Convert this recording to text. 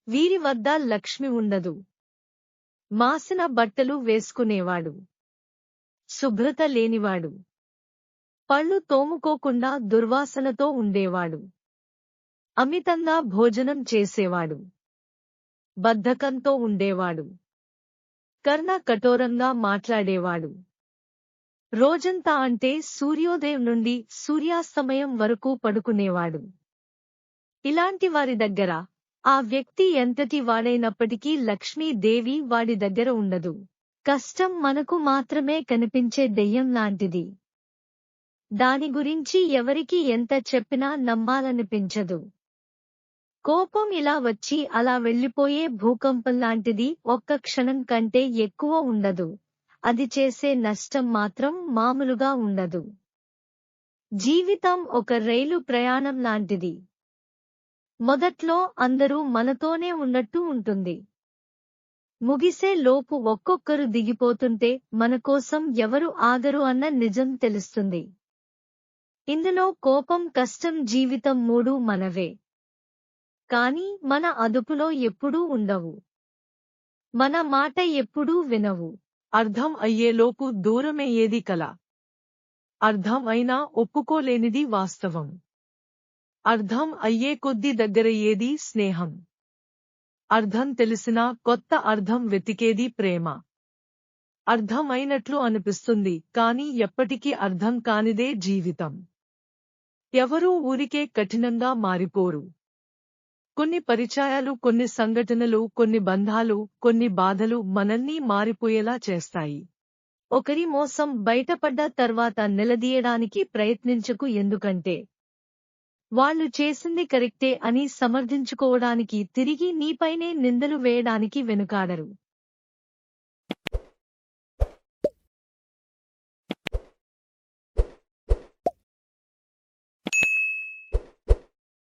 వీరి వద్ద లక్ష్మి ఉండదు. మాసిన బట్టలు వేసుకునేవాడు. శుభ్రత లేనివాడు. పళ్ళు తోముకోకుండా దుర్వాసనతో ఉండేవాడు. అమితంగా భోజనం చేసేవాడు. బద్ధకంతో ఉండేవాడు. కర్ణ కఠోరంగా మాట్లాడేవాడు. రోజంతా అంటే సూర్యోదయం నుండి సూర్యాస్తమయం వరకు పడుకునేవాడు. ఇలాంటి వారి దగ్గర ఆ వ్యక్తి ఎంతటి వాడైనప్పటికీ లక్ష్మీదేవి వాడి దగ్గర ఉండదు. కష్టం మనకు మాత్రమే కనిపించే దెయ్యం లాంటిది. దాని గురించి ఎవరికి ఎంత చెప్పినా నమ్మాలనిపించదు. కోపం ఇలా వచ్చి అలా వెళ్ళిపోయే భూకంపంలాంటిది. ఒక్క క్షణం కంటే ఎక్కువ ఉండదు. అది చేసే నష్టం మాత్రం మామూలుగా ఉండదు. జీవితం ఒక రైలు ప్రయాణం లాంటిది. మొదట్లో అందరూ మనతోనే ఉన్నట్టు ఉంటుంది. ముగిసే లోపు ఒక్కొక్కరు దిగిపోతుంటే మన కోసం ఎవరు ఆగరు అన్న నిజం తెలుస్తుంది. ఇందులో కోపం, కష్టం, జీవితం మూడూ మనవే. కానీ మన అదుపులో ఎప్పుడూ ఉండవు. మన మాట ఎప్పుడూ వినవు. అర్థం అయ్యేలోపు దూరమయ్యేది కల. అర్థం అయినా ఒప్పుకోలేనిది వాస్తవం. అర్థం అయ్యే కొద్దీ దగ్గరయ్యేది స్నేహం. అర్థం తెలిసినా కొత్త అర్థం వెతికేది ప్రేమ. అర్థం అయినట్లు అనిపిస్తుంది, కానీ ఎప్పటికీ అర్థం కానిదే జీవితం. ఎవరూ ఊరికే కఠినంగా మారిపోరు. కొన్ని పరిచయాలు, కొన్ని సంఘటనలు, కొన్ని బంధాలు, కొన్ని బాధలు మనల్ని మారిపోయేలా చేస్తాయి. ఒకరి మోసం బయటపడ్డ తర్వాత నిలదీయడానికి ప్రయత్నించకు. ఎందుకంటే వాళ్ళు చేసింది కరెక్టే అని సమర్థించుకోవడానికి తిరిగి నీపైనే నిందలు వేయడానికి వెనుకాడరు.